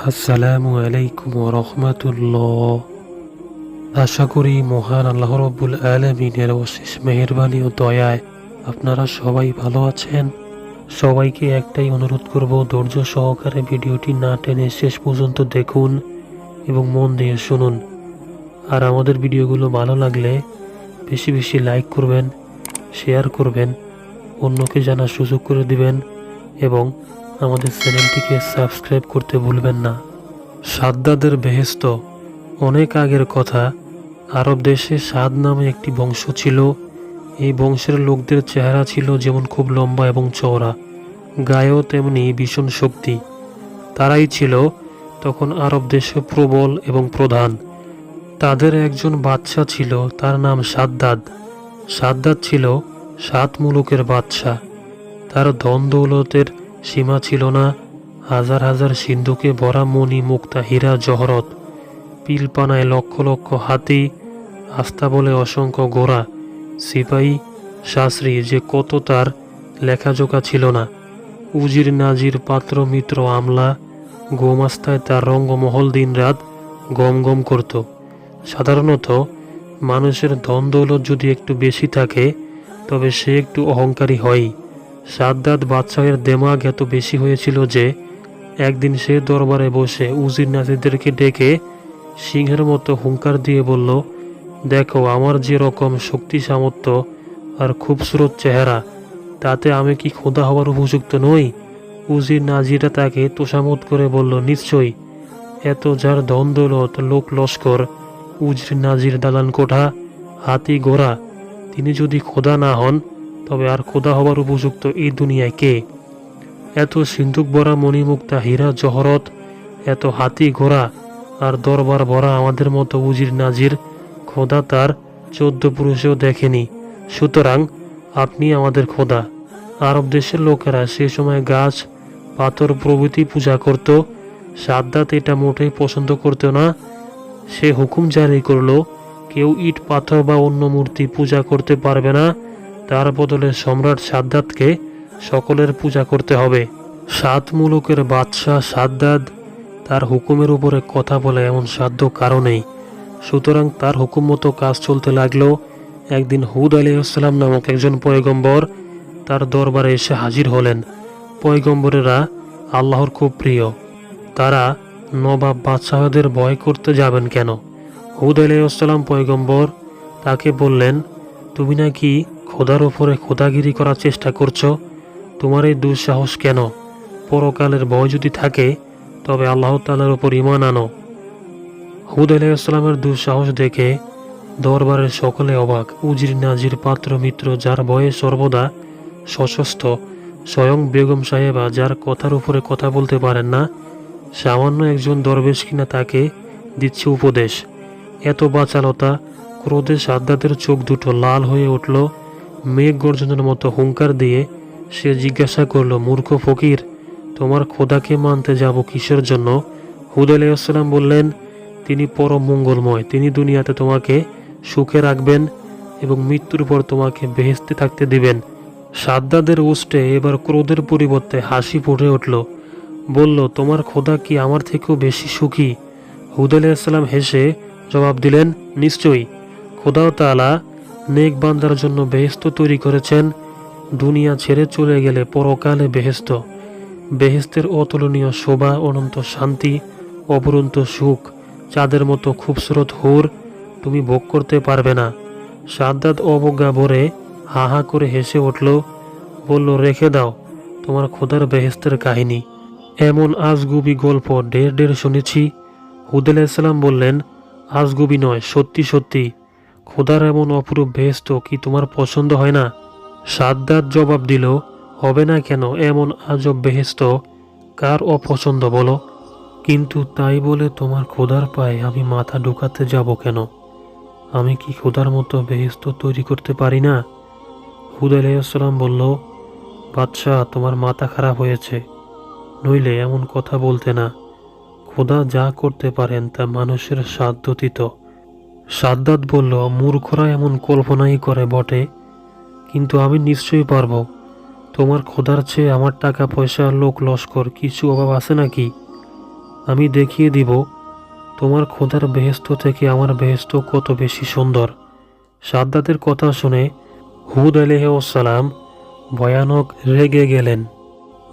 আসসালামু আলাইকুম ওয়া রাহমাতুল্লাহ। আশা করি মহান আল্লাহ রাব্বুল আলামিনের অশেষ মেহেরবানি ও দয়ায় আপনারা সবাই ভালো আছেন। সবাইকে একটাই অনুরোধ করব, ধৈর্য সহকারে ভিডিওটি না টেনে শেষ পর্যন্ত দেখুন এবং মন দিয়ে শুনুন। আর আমাদের ভিডিওগুলো ভালো লাগলে বেশি বেশি লাইক করবেন, শেয়ার করবেন, অন্যকে জানার সুযোগ করে দিবেন এবং আমাদের চ্যানেলটিকে সাবস্ক্রাইব করতে ভুলবেন না। সাদ্দাদের বেহেশত। অনেক আগের কথা, আরব দেশে সাদ নামে একটি বংশ ছিল। এই বংশের লোকদের চেহারা ছিল যেমন খুব লম্বা এবং চওড়া, গায়েও তেমনি ভীষণ শক্তি। তারাই ছিল তখন আরব দেশে প্রবল এবং প্রধান। তাদের একজন বাদশা ছিল, তার নাম সাদ্দাদ। সাদ্দাদ ছিল 7 মুলুকের বাদশা। তার ধন দৌলতের সীমা ছিল না। হাজার হাজার সিন্ধুকে ভরা মণি, মুক্তা, হীরা, জহরত, পিলপানায় লক্ষ লক্ষ হাতি, আস্তাবলে অসংখ্য ঘোড়া, সিপাহী, শাস্ত্রী যে কত তার লেখাজোকা ছিল না। উজির নাজির, পাত্র মিত্র, আমলা, গোমাস্তায় তার রঙ্গমহল দিনরাত গম গম করত। সাধারণত মানুষের ধন দৌলত যদি একটু বেশি থাকে তবে সে একটু অহংকারী হয়ই। সাদ্দাদ বাদশাহের দেমাগ এত বেশি হয়েছিল যে একদিন সে দরবারে বসে উজির নাজিরদেরকে ডেকে সিংহের মতো হুঙ্কার দিয়ে বলল, দেখো আমার যে রকম শক্তি সামর্থ্য আর খুবসুরত চেহারা, তাতে আমি কি খোদা হওয়ার উপযুক্ত নই? উজির নাজিরা তাকে তোষামত করে বলল, নিশ্চয়ই, এত যার ধন দৌলত, লোক লস্কর, উজির নাজির, দালান কোঠা, হাতি ঘোড়া, তিনি যদি খোদা না হন তবে আর খোদা হওয়ার উপযুক্ত এই দুনিয়ায় কে? এত সিন্ধুক ভরা মণিমুক্তা, হীরা, জহরত, এত হাতি ঘোড়া আর দরবার ভরা আমাদের মতো উজির নাজির খোদা তার 14 পুরুষেও দেখেনি। সুতরাং আপনি আমাদের খোদা। আরব দেশের লোকেরা সে সময় গাছ, পাথর প্রভৃতি পূজা করত। সাদ্দাত এটা মোটেই পছন্দ করত না। সে হুকুম জারি করল, কেউ ইট, পাথর বা অন্য মূর্তি পূজা করতে পারবে না। তার বদলে সম্রাট সাদ্দাতকে সকলের পূজা করতে হবে। 7 মুলুকের বাদশাহ সাদ্দাদ, তার হুকুমের উপরে কথা বলে এমন সাধ্য কারো নেই। সুতরাং তার হুকুম মতো কাজ চলতে লাগলো। একদিন হুদ আলাইহিসসালাম নামক একজন পয়গম্বর তার দরবারে এসে হাজির হলেন। পয়গম্বরেরা আল্লাহর খুব প্রিয়। তারা নবাব বাদশাহদের ভয় করতে যাবেন কেন? হুদ আলাইহিসসালাম পয়গম্বর তাকে বললেন, তুমি নাকি খোদার উপরে খোদাগিরি করার চেষ্টা করছো? তোমার এই দুঃসাহস কেন? পরকালের ভয় যদি থাকে তবে আল্লাহ তাআলার উপর ঈমান আনো। হুদ আলাইহিসসালামের দুঃসাহস দেখে দরবারের সকলে অবাক। উজির নাজির, পাত্র মিত্র যার ভয়ে সর্বদা সশস্ত্র, স্বয়ং বেগম সাহেবা যার কথার উপরে কথা বলতে পারেন না, সামান্য একজন দরবেশ কিনা তাকে দিচ্ছে উপদেশ। এত বাচালতা! ক্রোধে সাদ্দাদের চোখ দুটো লাল হয়ে উঠল। মেঘ গর্জনের মতো হুঙ্কার দিয়ে সে জিজ্ঞাসা করল, মূর্খ ফকির, তোমার খোদাকে মানতে যাব কিসের জন্য? হুদ আলাইহিসসালাম বললেন, তিনি পরম মঙ্গলময়, তিনি দুনিয়াতে তোমাকে সুখে রাখবেন এবং মৃত্যুর পর তোমাকে বেহেশতে থাকতে দিবেন। সাদ্দাদের ওষ্ঠে এবার ক্রোধের পরিবর্তে হাসি ফুটে উঠল। বলল, তোমার খোদা কি আমার থেকেও বেশি সুখী? হুদ আলাইহিসসালাম হেসে জবাব দিলেন, নিশ্চয়ই, খোদাও তাআলা নেক বান্দার জন্য বেহেশত তৈরি করেছেন। দুনিয়া ছেড়ে চলে গেলে পরকালে বেহেশত। বেহেশতের অতুলনীয় শোভা, অনন্ত শান্তি, অপরন্ত সুখ, চাঁদের মতো খুবসুরত হুর তুমি ভোগ করতে পারবে না। সাদ্দাত অবজ্ঞা ভরে হা হা করে হেসে উঠল। বলল, রেখে দাও তোমার খোদার বেহেশতের কাহিনী। এমন আজগুবি গল্প ঢের ঢের শুনেছি। হুদ আলাইহিসসালাম বললেন, আজগুবি নয়, সত্যি সত্যি। খোদার এমন অপরূপ বেহেশত কি তোমার পছন্দ হয় না? সাদ্দাত জবাব দিল, হবে না কেন? এমন আজব বেহেশত কার অপছন্দ বলো? কিন্তু তাই বলে তোমার খোদার পায়ে আমি মাথা ঢুকাতে যাব কেন? আমি কি খোদার মতো বেহেশত তৈরি করতে পারি না? হুদ আলাইহিসসালাম বলল, বাদশাহ, তোমার মাথা খারাপ হয়েছে, নইলে এমন কথা বলতে না। খোদা যা করতে পারেন তা মানুষের সাধ্যতীত। সাদ্দাত বলল, মূর্খরা এমন কল্পনাই করে বটে, কিন্তু আমি নিশ্চয়ই পারব। তোমার খোদার চেয়ে আমার টাকা পয়সা, লোক লস্কর কিছু অভাব আছে নাকি? আমি দেখিয়ে দিব তোমার খোদার বেহেশত থেকে আমার বেহেশত কত বেশি সুন্দর। সাদ্দাতের কথা শুনে হুদ আলাইহিসসালাম ভয়ানক রেগে গেলেন।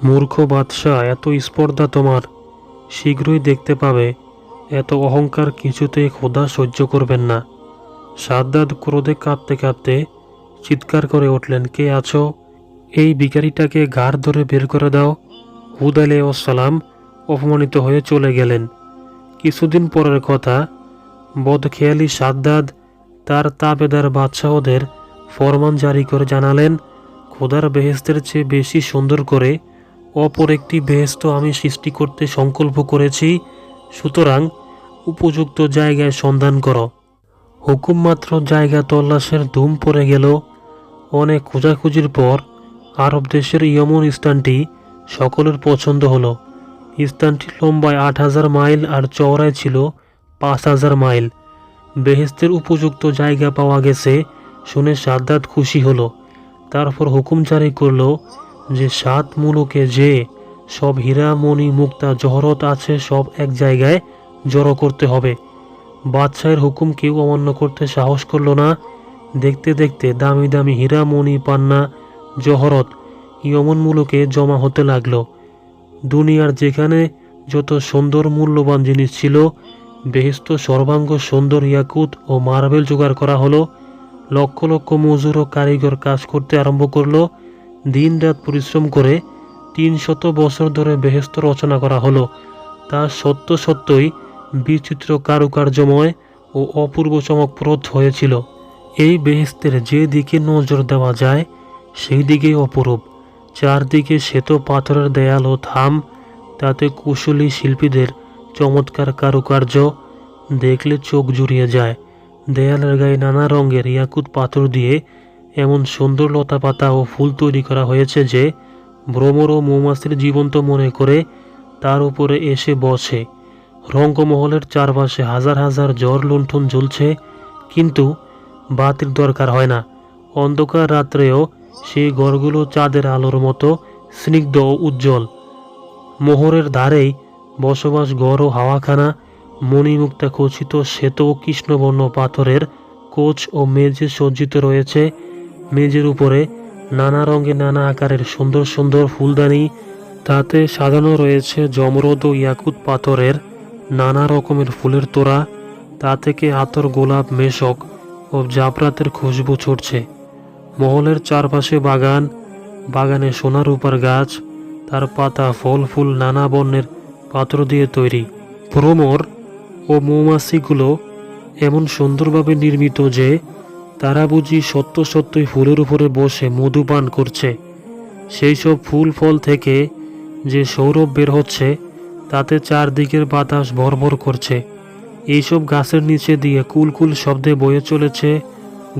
মূর্খ বাদশাহ, এত স্পর্ধা তোমার, শীঘ্রই দেখতে পাবে এত অহংকার কিছুতেই খোদা সহ্য করবেন না। সাদ্দাত ক্রোধে কাঁপতে কাঁপতে চিৎকার করে উঠলেন, কে আছো? এই ভিখারিটাকে ঘাড় ধরে বের করে দাও। হুদ আলাইহিসসালাম অপমানিত হয়ে চলে গেলেন। কিছুদিন পরের কথা, বদখেয়ালি সাদ্দাত তার তাবেদার বাদশাহদের ফরমান জারি করে জানালেন, খোদার বেহেশতের চেয়ে বেশি সুন্দর করে অপর একটি বেহেশত আমি সৃষ্টি করতে সংকল্প করেছি, সুতরাং উপযুক্ত জায়গায় সন্ধান করো। হুকুম মাত্র জায়গা তল্লাশের ধুম পড়ে গেল। অনেক খোঁজাখুঁজির পর আরব দেশের ইয়মন স্থানটি সকলের পছন্দ হলো। স্থানটি লম্বায় ৮,০০০ মাইল আর চওড়ায় ছিল ৫,০০০ মাইল। বেহেশতের উপযুক্ত জায়গা পাওয়া গেছে শুনে সাদ্দাত খুশি হলো। তারপর হুকুম জারি করলো যে ৭ মুলুকে যে সব হীরা মণি মুক্তা জহরত আছে সব এক জায়গায় জড়ো করতে হবে। বাদশাহের হুকুম কেউ অমান্য করতে সাহস করল না। দেখতে দেখতে দামি দামি হীরা মণি পান্না জহরত ইয়মন মুলুকে জমা হতে লাগলো। দুনিয়ার যেখানে যত সুন্দর মূল্যবান জিনিস ছিল, বেহেশত সর্বাঙ্গ সুন্দর ইয়াকুত ও মার্বেল জোগাড় করা হলো। লক্ষ লক্ষ মজুর ও কারিগর কাজ করতে আরম্ভ করলো। দিন রাত পরিশ্রম করে ৩০০ বছর ধরে বেহেশত রচনা করা হলো। তা সত্যই বিচিত্র কারুকার্যময় ও অপূর্ব চমকপ্রদ হয়েছিল। এই বেহেশতের যে দিকে নজর দেওয়া যায় সেই দিকেই অপরূপ। চারদিকে শ্বেত পাথরের দেয়াল ও থাম, তাতে কুশলী শিল্পীদের চমৎকার কারুকার্য, দেখলে চোখ জুড়িয়ে যায়। দেয়ালের গায়ে নানা রঙের ইয়াকুত পাথর দিয়ে এমন সুন্দর লতাপাতা ও ফুল তৈরি করা হয়েছে যে ভ্রমর ও মৌমাছির জীবন্ত মনে করে তার উপরে এসে বসে। রঙ্গমহলের চারপাশে হাজার হাজার জ্বর লুণ্ঠন জ্বলছে, কিন্তু বাতির দরকার হয় না। অন্ধকার রাত্রেও সেই ঘরগুলো চাঁদের আলোর মতো স্নিগ্ধ ও উজ্জ্বল। মোহরের ধারেই বসবাস ঘর ও হাওয়াখানা। মণিমুক্তা খচিত শ্বেত ও কৃষ্ণবর্ণ পাথরের কোচ ও মেঝে সজ্জিত রয়েছে। মেঝের উপরে নানা রঙে নানা আকারের সুন্দর সুন্দর ফুলদানি, তাতে সাজানো রয়েছে জমরদ ও ইয়াকুত পাথরের নানা রকমের ফুলের তোড়া। তা থেকে আতর, গোলাপ, মেশক ও জাফরাতের খুশবু ছুটছে। মহলের চারপাশে বাগান, বাগানে সোনা রূপার গাছ, তার পাতা, ফল, ফুল নানা বর্ণের পাথর দিয়ে তৈরি। ভ্রমর ও মৌমাছিগুলো এমন সুন্দরভাবে নির্মিত যে তারা বুঝি সত্যই ফুলের উপরে বসে মধু পান করছে। সেই সব ফুল ফল থেকে যে সৌরভ বের হচ্ছে, তাতে চারদিকের বাতাস ভরভর করছে। এইসব গাছের নিচে দিয়ে কুলকুল শব্দে বয়ে চলেছে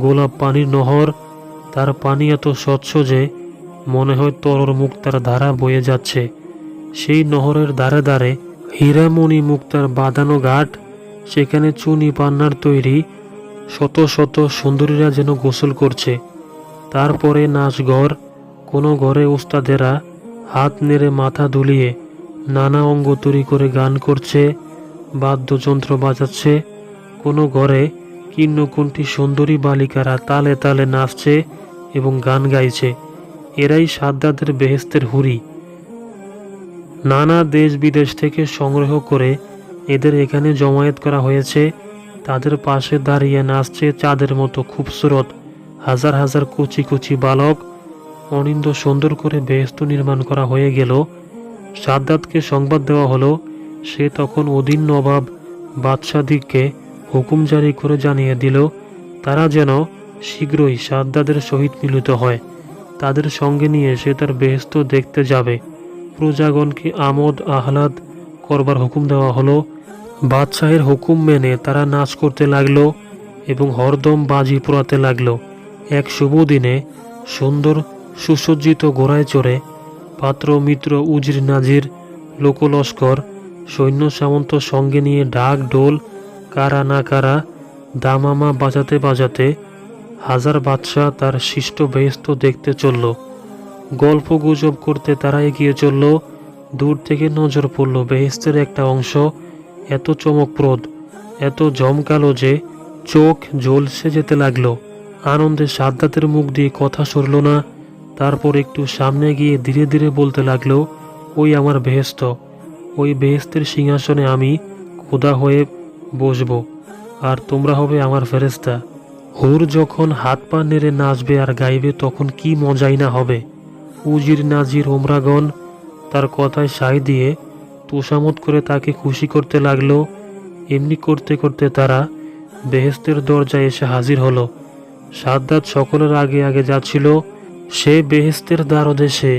গোলাপ পানির নহর। তার পানি এত স্বচ্ছ যে মনে হয় তরল মুক্তার ধারা বয়ে যাচ্ছে। সেই নহরের ধারে ধারে হীরামণি মুক্তার বাঁধানো ঘাট, সেখানে চুনি পান্নার তৈরি শত শত সুন্দরীরা যেন গোসল করছে। তারপরে নাচঘর, কোনো ঘরে ওস্তাদেরা হাত নেড়ে মাথা দুলিয়ে নানা অঙ্গ তৈরি করে গান করছে, বাদ্যযন্ত্র বাজাচ্ছে। কোনো ঘরে কিন্নকুণ্ঠী সুন্দরী বালিকারা তালে তালে নাচছে এবং গান গাইছে। এরাই সাদ্দাতের বেহেশতের হুরি। নানা দেশ বিদেশ থেকে সংগ্রহ করে এদের এখানে জমায়েত করা হয়েছে। তাদের পাশে দাঁড়িয়ে নাচছে চাঁদের মতো খুবসুরত হাজার হাজার কুচি কুচি বালক। অনিন্দ সুন্দর করে বেহেশত নির্মাণ করা হয়ে গেল। সাদ্দাতকে সংবাদ দেওয়া হলো। সে তখন অধীন নবাব বাদশাদিককে হুকুম জারি করে জানিয়ে দিল তারা যেন শীঘ্রই সাদ্দাতের সহিত মিলিত হয়। তাদের সঙ্গে নিয়ে সে তার বেহেশত দেখতে যাবে। প্রজাগণকে আমোদ আহ্লাদ করবার হুকুম দেওয়া হলো। বাদশাহের হুকুম মেনে তারা নাচ করতে লাগলো এবং হরদম বাজি পোড়াতে লাগলো। এক শুভ দিনে সুন্দর সুসজ্জিত ঘোড়ায় চড়ে পাত্র মিত্র উজির নাজির লোকলস্কর সৈন্য সামন্ত সঙ্গে নিয়ে ঢাক ঢোল কারা না কারা দামামা বাজাতে বাজাতে হাজার বাদশাহ তার শিষ্ট বেহেশত দেখতে চলল। গল্প গুজব করতে তারা এগিয়ে চলল। দূর থেকে নজর পড়ল বেহেশতের একটা অংশ এত চমকপ্রদ, এত জমকালো যে চোখ ঝলসে যেতে লাগলো। আনন্দে সাদ্দাতের মুখ দিয়ে কথা সরল না। তারপর একটু সামনে গিয়ে ধীরে ধীরে বলতে লাগলো, ওই আমার বেহেশত, ওই বেহেশতের সিংহাসনে আমি খোদা হয়ে বসবো, আর তোমরা হবে আমার ফেরেশতা। হুর যখন হাত পা নেড়ে নাচবে আর গাইবে তখন কি মজাই না হবে। উজির নাজির ওমরাগণ তার কথায় সায় দিয়ে তোষামত করে তাকে খুশি করতে লাগলো। এমনি করতে করতে তারা বেহেশতের দরজায় এসে হাজির হলো। সাদ্দাত সকলের আগে আগে যাচ্ছিল। সে বেহেশতের দ্বারদেশে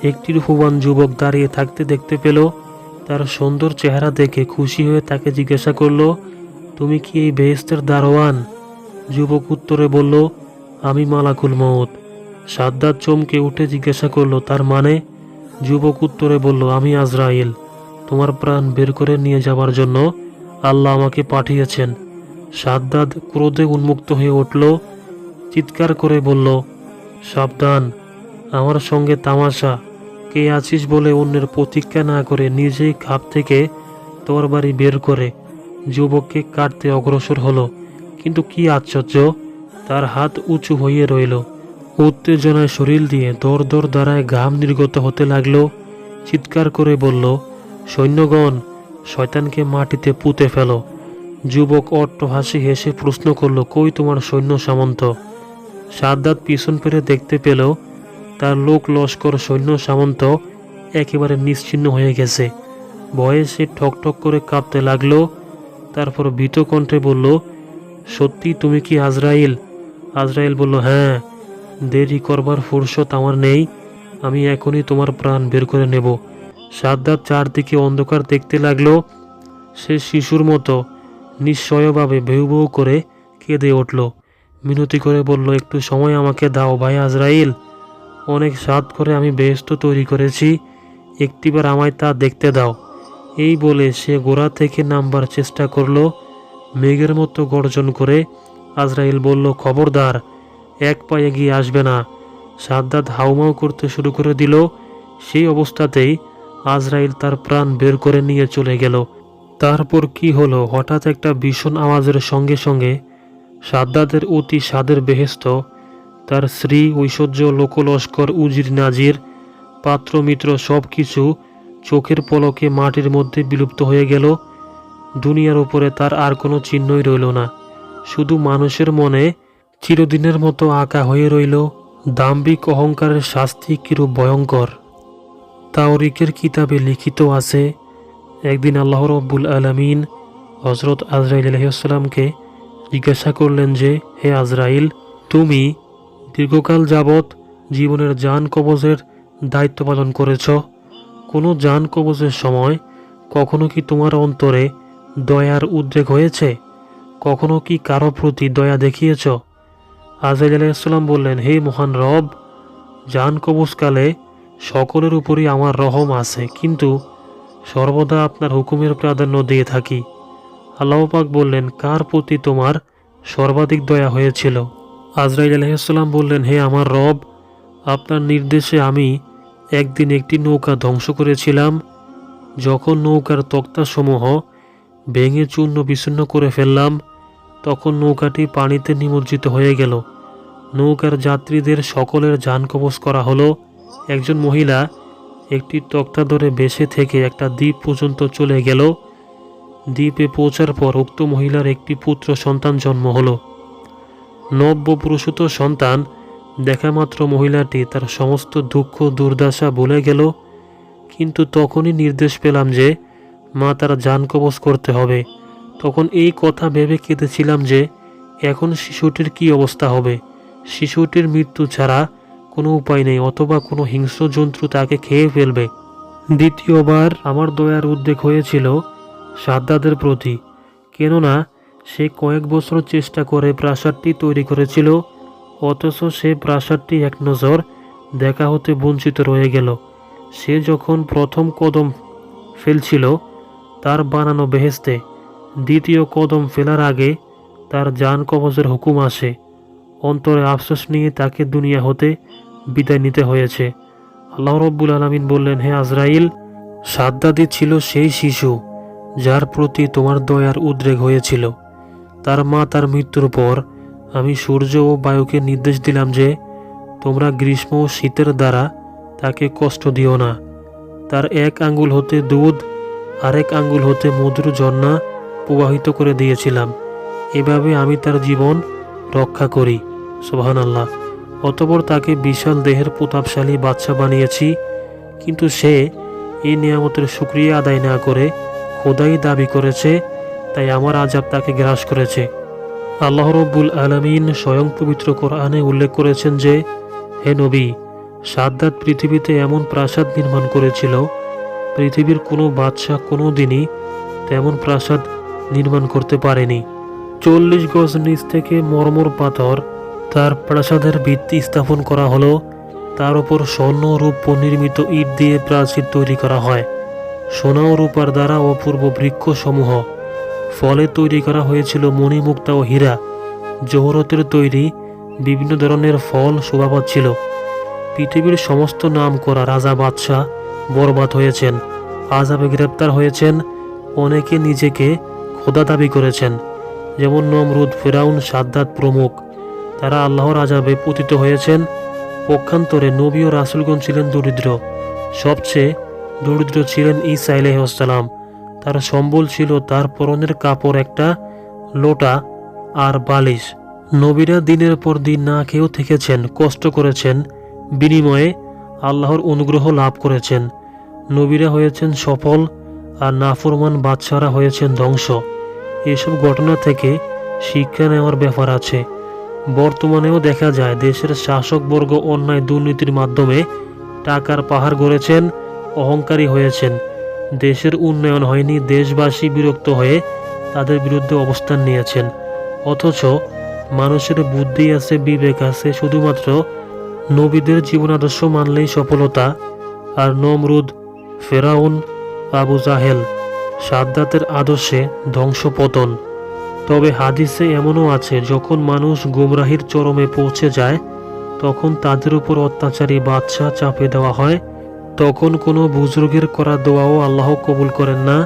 একটি রূপবান যুবক দাঁড়িয়ে থাকতে দেখতে পেল। তার সুন্দর চেহারা দেখে খুশি হয়ে তাকে জিজ্ঞাসা করলো, তুমি কি এই বেহেশতের দারোয়ান? যুবক উত্তরে বলল, আমি মালাকুল মউত। সাদ্দাত চমকে উঠে জিজ্ঞাসা করলো, তার মানে? যুবক উত্তরে বলল, আমি আজরাইল, তোমার প্রাণ বের করে নিয়ে যাবার জন্য আল্লাহ আমাকে পাঠিয়েছেন। সাদ্দাত ক্রোধে উন্মুক্ত হয়ে উঠল, চিৎকার করে বলল, সাবধান, আমার সঙ্গে তামাশা। কে আছিস বলে অন্যের প্রতীক্ষা না করে নিজেই খাপ থেকে তরবারি বের করে যুবককে কাটতে অগ্রসর হলো। কিন্তু কি আশ্চর্য, তার হাত উঁচু হয়ে রইল। উত্তেজনায় শরীর দিয়ে দর দর দ্বারায় ঘাম নির্গত হতে লাগলো। চিৎকার করে বলল, সৈন্যগণ, শয়তানকে মাটিতে পুঁতে ফেলো। যুবক অট্টহাসি হেসে প্রশ্ন করল, কই তোমার সৈন্য সামন্ত? সাদ্দাত পিছন ফিরে দেখতে পেল তার লোক লস্কর সৈন্য সামন্ত একেবারে নিশ্চিহ্ন হয়ে গেছে। ভয়ে সে ঠকঠক করে কাঁপতে লাগলো। তারপর ভীত কণ্ঠে বলল, সত্যি তুমি কি আজরাইল? আজরাইল বলল, হ্যাঁ, দেরি করবার ফুরসত আমার নেই, আমি এখনই তোমার প্রাণ বের করে নেব। সাদ্দাত চারদিকে অন্ধকার দেখতে লাগলো। সে শিশুর মতো নিশ্চয়ভাবে ভেউ ভেউ করে কেঁদে উঠল। মিনতি করে বলল, একটু সময় আমাকে দাও ভাই আজরাইল, অনেক সাধ করে আমি বেহেশত তৈরি করেছি, একটিবার আমায় তা দেখতে দাও। এই বলে সে গোড়া থেকে নামবার চেষ্টা করলো। মেঘের মতো গর্জন করে আজরাইল বলল, খবরদার, এক পা এগিয়ে আসবে না। সাদ্দাত হাউমাউ করতে শুরু করে দিল। সেই অবস্থাতেই আজরাইল তার প্রাণ বের করে নিয়ে চলে গেল। তারপর কি হলো, হঠাৎ একটা ভীষণ আওয়াজের সঙ্গে সঙ্গে সাদ্দাতের অতি সাদের বেহেশত, তার শ্রী ঐশ্বর্য, লোকলস্কর, উজির নাজির, পাত্র মিত্র সব কিছু চোখের পলকে মাটির মধ্যে বিলুপ্ত হয়ে গেল। দুনিয়ার উপরে তার আর কোনো চিহ্নই রইল না। শুধু মানুষের মনে চিরদিনের মতো আঁকা হয়ে রইল দাম্ভিক অহংকারের শাস্তি কিরূপ ভয়ঙ্কর। তাওরিকের কিতাবে লিখিত আছে, একদিন আল্লাহ রব্বুল আলামিন হযরত আজরাইল আলাইহিস সালামকে জিজ্ঞাসা করলেন যে, হে আজরাইল, তুমি দীর্ঘকাল যাবৎ জীবনের জান কবজের দায়িত্ব পালন করেছ। কোনো জান কবজের সময় কখনো কি তোমার অন্তরে দয়ার উদ্রেক হয়েছে? কখনো কি কারো প্রতি দয়া দেখিয়েছ? আজরাইল আলাইহিস সালাম বললেন, হে মহান রব, জান কবজকালে সকলের উপরই আমার রহম আছে, কিন্তু সর্বদা আপনার হুকুমের প্রাধান্য দিয়ে থাকি। আল্লাহ পাক বললেন, কার প্রতি তোমার সর্বাধিক দয়া হয়েছিল? আজরাইল আলাইহিস সালাম বললেন, হে আমার রব, আপনার নির্দেশে আমি একদিন একটি নৌকা ধ্বংস করেছিলাম। যখন নৌকার তক্তাসমূহ ভেঙে চূর্ণ বিচ্ছিন্ন করে ফেললাম, তখন নৌকাটি পানিতে নিমজ্জিত হয়ে গেল। নৌকার যাত্রীদের সকলের জান কবজ করা হলো। একজন মহিলা একটি তক্তা ধরে বেশে থেকে একটা দ্বীপ পর্যন্ত চলে গেল। দ্বীপে পৌঁছার পর উক্ত মহিলার একটি পুত্র সন্তান জন্ম হলো। নবপ্রসূত সন্তান দেখা মাত্র মহিলাটি তার সমস্ত দুঃখ দুর্দশা ভুলে গেল। কিন্তু তখনই নির্দেশ পেলাম যে মা তার জান কবজ করতে হবে। তখন এই কথা ভেবে কেঁদেছিলাম যে এখন শিশুটির কি অবস্থা হবে। শিশুটির মৃত্যু ছাড়া কোনো উপায় নেই, অথবা কোনো হিংস্র জন্তু তাকে খেয়ে ফেলবে। দ্বিতীয়বার আমার দয়ার উদ্রেক হয়েছিল সাদ্দাতের প্রতি, কেননা সে কয়েক বছর চেষ্টা করে প্রাসাদটি তৈরি করেছিল, অথচ সে প্রাসাদটি এক নজর দেখা হতে বঞ্চিত রয়ে গেল। সে যখন প্রথম কদম ফেলছিল তার বানানো বেহেশতে, দ্বিতীয় কদম ফেলার আগে তার জান কবজের হুকুম আসে। অন্তরে আফসোস নিয়ে তাকে দুনিয়া হতে বিদায় নিতে হয়েছে। আল্লাহ রব্বুল আলামিন বললেন, হে আজরাইল, সাদ্দাতই ছিল সেই শিশু যার প্রতি তোমার দয়ার উদ্রেক হয়েছিল। তার মা তার মৃত্যুর পর আমি সূর্য ও বায়ুকে নির্দেশ দিলাম যে তোমরা গ্রীষ্ম ও শীতের দ্বারা তাকে কষ্ট দিও না। তার এক আঙ্গুল হতে দুধ, আরেক আঙ্গুল হতে মধুর ঝর্ণা প্রবাহিত করে দিয়েছিলাম। এভাবে আমি তার জীবন রক্ষা করি। সুবহানাল্লাহ। অতঃপর তাকে বিশাল দেহের প্রতাপশালী বাদশা বানিয়েছি, কিন্তু সে এই নিয়ামতের শুকরিয়া আদায় না করে খোদাই দাবি করেছে, তাই আমার আযাব তাকে গ্রাস করেছে। আল্লাহ রব্বুল আলামিন স্বয়ং পবিত্র কোরআনে উল্লেখ করেছেন যে, হে নবী, সাদ্দাত পৃথিবীতে এমন প্রাসাদ নির্মাণ করেছিল, পৃথিবীর কোনো বাদশাহ কোনো দিনই তেমন প্রাসাদ নির্মাণ করতে পারেনি। 40 গজ নিচ থেকে মর্মর পাথর তার প্রাসাদের ভিত্তি স্থাপন করা হলো। তার উপর স্বর্ণ ও রূপ নির্মিত ইট দিয়ে প্রাচীর তৈরি করা হয়। সোনা ও রূপার দ্বারা অপূর্ব বৃক্ষসমূহ, ফলে তৈরি করা হয়েছিল মণিমুক্তা ও হীরা, জহরতের তৈরি বিভিন্ন ধরনের ফল শোভা পাচ্ছিল। পৃথিবীর সমস্ত নাম করা রাজা বাদশাহ বরবাদ হয়েছেন, আযাবে গ্রেপ্তার হয়েছেন। অনেকে নিজেকে খোদা দাবি করেছেন, যেমন নমরুদ, ফেরাউন, সাদ্দাত প্রমুখ। তারা আল্লাহর আযাবে পতিত হয়েছেন। পক্ষান্তরে নবী ও রাসূলগণ ছিলেন দরিদ্র। সবচেয়ে দরিদ্র ছিলেন ঈসা আলাইহিস সালাম। তার সম্বল ছিল তার পরনের কাপড়, একটা লোটা আর বালিশ। নবীরা দিনের পর দিন না খেয়েও থেকেছেন, কষ্ট করেছেন, বিনিময়ে আল্লাহর অনুগ্রহ লাভ করেছেন। নবীরা হয়েছেন সফল আর নাফরমান বাদশারা হয়েছেন ধ্বংস। এসব ঘটনা থেকে শিক্ষা নেওয়ার ব্যাপার আছে। বর্তমানেও দেখা যায় দেশের শাসকবর্গ অন্যায় দুর্নীতির মাধ্যমে টাকার পাহাড় গড়েছেন, অহংকারী হয়েছেন। দেশের উন্নয়ন হয়নি, দেশবাসী বিরক্ত হয়ে তাদের বিরুদ্ধে অবস্থান নিয়েছেন। অথচ মানুষের বুদ্ধি আছে, বিবেক আছে, শুধুমাত্র নবীদের জীবন আদর্শ মানলেই সফলতা। আর নমরুদ, ফেরাউন, আবু জাহেল, সাদ্দাতের আদর্শে ধ্বংসপতন। তবে হাদিসে এমনও আছে, যখন মানুষ গুমরাহির চরমে পৌঁছে যায়, তখন তাদের উপর অত্যাচারী বাদশাহ চাপে দেওয়া হয়। তখন কোনো বুজুর্গের করা দোয়াও আল্লাহ কবুল করেন না।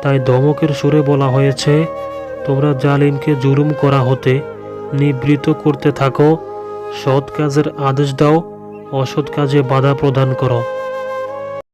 তাই ধমকের সুরে বলা হয়েছে, তোমরা জালিমকে জুলুম করা হতে নিবৃত্ত করতে থাকো, সৎ কাজের আদেশ দাও, অসৎ কাজে বাধা প্রদান করো।